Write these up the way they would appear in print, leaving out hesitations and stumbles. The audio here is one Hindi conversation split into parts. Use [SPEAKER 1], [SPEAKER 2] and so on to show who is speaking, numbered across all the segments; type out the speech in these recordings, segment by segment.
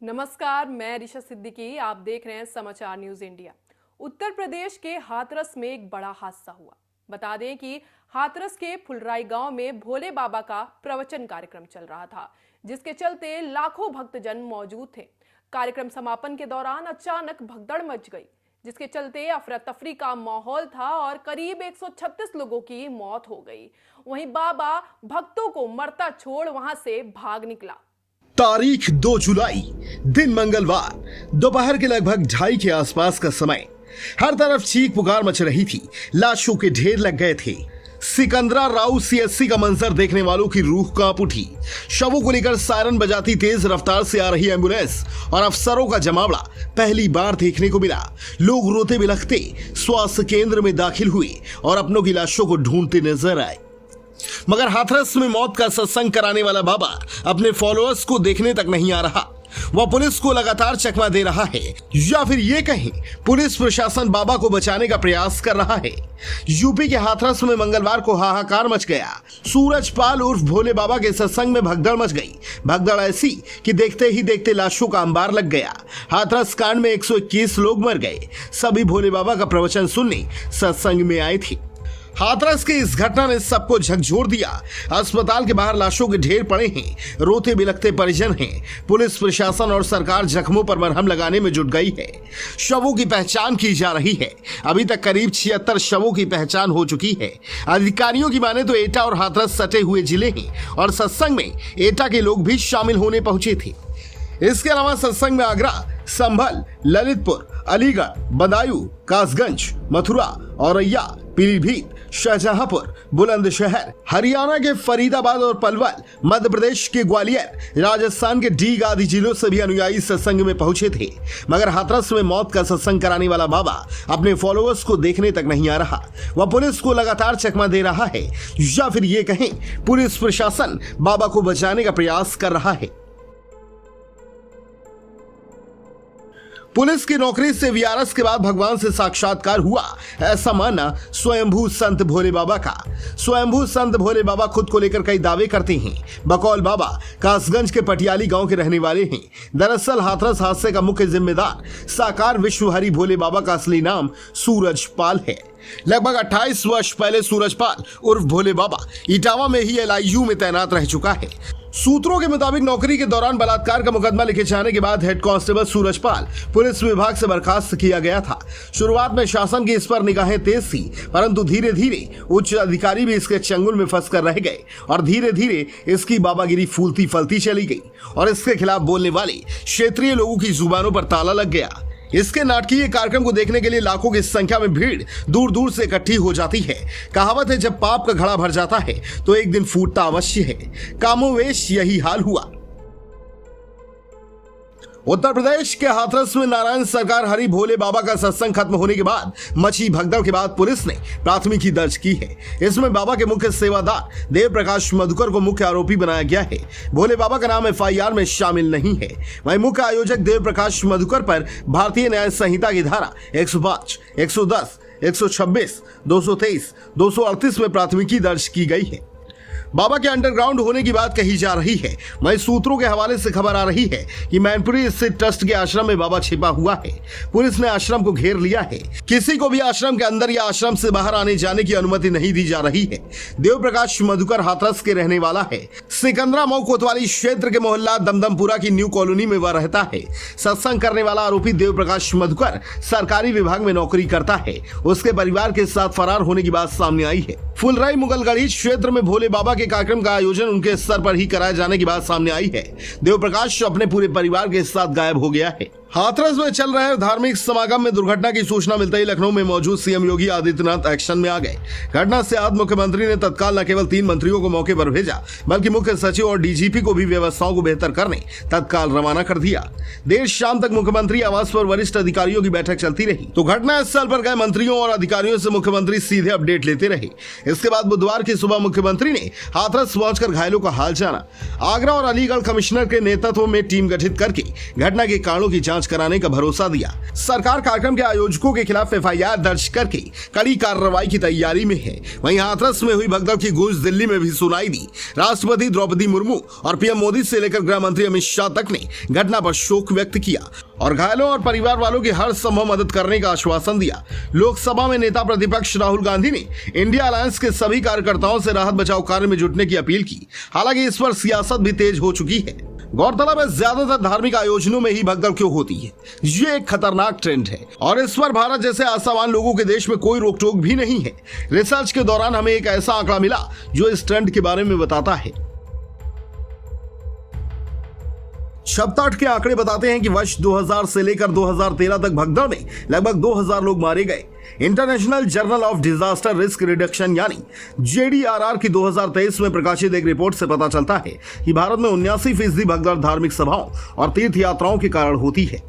[SPEAKER 1] नमस्कार, मैं ऋषा सिद्दीकी। आप देख रहे हैं समाचार न्यूज इंडिया। उत्तर प्रदेश के हाथरस में एक बड़ा हादसा हुआ। बता दें कि हाथरस के फुलराई गांव में भोले बाबा का प्रवचन कार्यक्रम चल रहा था, जिसके चलते लाखों भक्तजन मौजूद थे। कार्यक्रम समापन के दौरान अचानक भगदड़ मच गई, जिसके चलते अफरा तफरी का माहौल था और करीब 136 लोगों की मौत हो गई। वहीं बाबा भक्तों को मरता छोड़ वहां से भाग निकला।
[SPEAKER 2] तारीख 2 जुलाई, दिन मंगलवार, दोपहर के लगभग 2:30 के आसपास का समय। हर तरफ चीख पुकार मच रही थी। लाशों के ढेर लग गए थे। सिकंदरा राव सीएससी का मंजर देखने वालों की रूह कांप उठी। शवों को लेकर सायरन बजाती तेज रफ्तार से आ रही एम्बुलेंस और अफसरों का जमावड़ा पहली बार देखने को मिला। लोग रोते बिलखते स्वास्थ्य केंद्र में दाखिल हुए और अपनों की लाशों को ढूंढते नजर आए। मगर हाथरस में मौत का सत्संग कराने वाला बाबा अपने फॉलोअर्स को देखने तक नहीं आ रहा। वह पुलिस को लगातार चकमा दे रहा है, या फिर ये कहें पुलिस प्रशासन बाबा को बचाने का प्रयास कर रहा है। यूपी के हाथरस में मंगलवार को हाहाकार मच गया। सूरजपाल उर्फ भोले बाबा के सत्संग में भगदड़ मच गई। भगदड़ ऐसी कि देखते ही देखते लाशों का अंबार लग गया। हाथरस कांड में 121 लोग मर गए। सभी भोले बाबा का प्रवचन सुनने सत्संग में आए थे। हाथरस की इस घटना ने सबको झकझोर दिया। अस्पताल के बाहर लाशों के ढेर पड़े हैं। रोते बिलखते परिजन हैं। पुलिस प्रशासन और सरकार जख्मों पर मरहम लगाने में जुट गई है। शवों की पहचान की जा रही है। अभी तक करीब 76 शवों की पहचान हो चुकी है। अधिकारियों की माने तो एटा और हाथरस सटे हुए जिले हैं और सत्संग में एटा के लोग भी शामिल होने पहुंचे थे। इसके अलावा सत्संग में आगरा, संभल, ललितपुर, अलीगढ़, बदायूं, कासगंज, मथुरा, औरैया, पीलीभीत, शाहजहांपुर, बुलंदशहर, हरियाणा के फरीदाबाद और पलवल, मध्य प्रदेश के ग्वालियर, राजस्थान के डीग आदि जिलों से भी अनुयायी सत्संग में पहुंचे थे। मगर हाथरस में मौत का सत्संग कराने वाला बाबा अपने फॉलोअर्स को देखने तक नहीं आ रहा। वह पुलिस को लगातार चकमा दे रहा है, या फिर ये कहें पुलिस प्रशासन बाबा को बचाने का प्रयास कर रहा है। पुलिस की नौकरी से वीआरएस के बाद भगवान से साक्षात्कार हुआ, ऐसा मानना स्वयंभू संत भोले बाबा का। स्वयंभू संत भोले बाबा खुद को लेकर कई दावे करते हैं। बकौल बाबा कासगंज के पटियाली गांव के रहने वाले हैं। दरअसल हाथरस हादसे का मुख्य जिम्मेदार साकार विश्वहरि भोले बाबा का असली नाम सूरजपाल है। लगभग 28 वर्ष पहले सूरजपाल उर्फ भोले बाबा इटावा में ही एलआईयू में तैनात रह चुका है। सूत्रों के मुताबिक नौकरी के दौरान बलात्कार का मुकदमा लिखे जाने के बाद हेड कांस्टेबल सूरजपाल पुलिस विभाग से बर्खास्त किया गया था। शुरुआत में शासन की इस पर निगाहें तेज थी, परंतु धीरे धीरे उच्च अधिकारी भी इसके चंगुल में फंस कर रह गए और धीरे धीरे इसकी बाबागिरी फूलती फलती चली गई और इसके खिलाफ बोलने वाले क्षेत्रीय लोगों की जुबानों पर ताला लग गया। इसके नाटकीय कार्यक्रम को देखने के लिए लाखों की संख्या में भीड़ दूर दूर से इकट्ठी हो जाती है। कहावत है, जब पाप का घड़ा भर जाता है तो एक दिन फूटता अवश्य है। कामोवेश यही हाल हुआ। उत्तर प्रदेश के हाथरस में नारायण सरकार हरि भोले बाबा का सत्संग खत्म होने के बाद मची भगदड़ के बाद पुलिस ने प्राथमिकी दर्ज की है। इसमें बाबा के मुख्य सेवादार देव प्रकाश मधुकर को मुख्य आरोपी बनाया गया है। भोले बाबा का नाम एफआईआर में शामिल नहीं है। वहीं मुख्य आयोजक देव प्रकाश मधुकर पर भारतीय न्याय संहिता की धारा 105, 110, 126, 223, 238 में प्राथमिकी दर्ज की गई है। बाबा के अंडरग्राउंड होने की बात कही जा रही है। वहीं सूत्रों के हवाले से खबर आ रही है कि मैनपुरी स्थित ट्रस्ट के आश्रम में बाबा छिपा हुआ है। पुलिस ने आश्रम को घेर लिया है। किसी को भी आश्रम के अंदर या आश्रम से बाहर आने जाने की अनुमति नहीं दी जा रही है। देव प्रकाश मधुकर हाथरस के रहने वाला है। सिकंदरा मऊ कोतवाली क्षेत्र के मोहल्ला दमदमपुरा की न्यू कॉलोनी में वह रहता है। सत्संग करने वाला आरोपी देव प्रकाश मधुकर सरकारी विभाग में नौकरी करता है। उसके परिवार के साथ फरार होने की बात सामने आई है। फुलराई मुगलगढ़ी क्षेत्र में भोले बाबा के कार्यक्रम का आयोजन उनके स्तर पर ही कराए जाने की बात सामने आई है। देव प्रकाश अपने पूरे परिवार के साथ गायब हो गया है। हाथरस में चल रहे धार्मिक समागम में दुर्घटना की सूचना मिलते ही लखनऊ में मौजूद सीएम योगी आदित्यनाथ एक्शन में आ गए। घटना से आज मुख्यमंत्री ने तत्काल न केवल 3 मंत्रियों को मौके पर भेजा, बल्कि मुख्य सचिव और डीजीपी को भी व्यवस्थाओं को बेहतर करने तत्काल रवाना कर दिया। देर शाम तक मुख्यमंत्री आवास पर वरिष्ठ अधिकारियों की बैठक चलती रही तो घटना स्थल पर गए मंत्रियों और अधिकारियों से मुख्यमंत्री सीधे अपडेट लेते रहे। इसके बाद बुधवार की सुबह मुख्यमंत्री ने हाथरस पहुंचकर घायलों का हाल जाना। आगरा और अलीगढ़ कमिश्नर के नेतृत्व में टीम गठित करके घटना के कारणों की जांच जांच कराने का भरोसा दिया। सरकार कार्यक्रम के आयोजकों के खिलाफ एफआईआर दर्ज करके कड़ी कार्रवाई की तैयारी में है। वहीं हाथरस में हुई भगदड़ की गूंज दिल्ली में भी सुनाई दी। राष्ट्रपति द्रौपदी मुर्मू और पीएम मोदी से लेकर गृह मंत्री अमित शाह तक ने घटना पर शोक व्यक्त किया और घायलों और परिवार वालों की हर संभव मदद करने का आश्वासन दिया। लोकसभा में नेता प्रतिपक्ष राहुल गांधी ने इंडिया अलायंस के सभी कार्यकर्ताओं से राहत बचाव कार्य में जुटने की अपील की। हालांकि इस पर सियासत भी तेज हो चुकी है। गौरतलब है, ज्यादातर धार्मिक आयोजनों में ही भगदड़ क्यों होती है। ये एक खतरनाक ट्रेंड है और इस पर भारत जैसे आशावान लोगों के देश में कोई रोक टोक भी नहीं है। रिसर्च के दौरान हमें एक ऐसा आंकड़ा मिला जो इस ट्रेंड के बारे में बताता है। शब्दार्थ के आंकड़े बताते हैं कि वर्ष 2000 से लेकर 2013 तक भगदड़ में लगभग 2000 लोग मारे गए। International journal of disaster risk reduction यानी JDRR की 2023 में प्रकाशित एक रिपोर्ट से पता चलता है कि भारत में 79% भगदड़ धार्मिक सभाओं और तीर्थ यात्राओं के कारण होती है।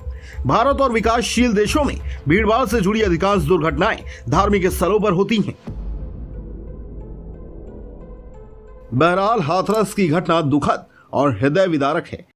[SPEAKER 2] भारत और विकासशील देशों में भीड़भाड़ से जुड़ी अधिकांश दुर्घटनाएं धार्मिक स्थलों पर होती हैं। बहरहाल हाथरस की घटना दुखद और हृदय विदारक है।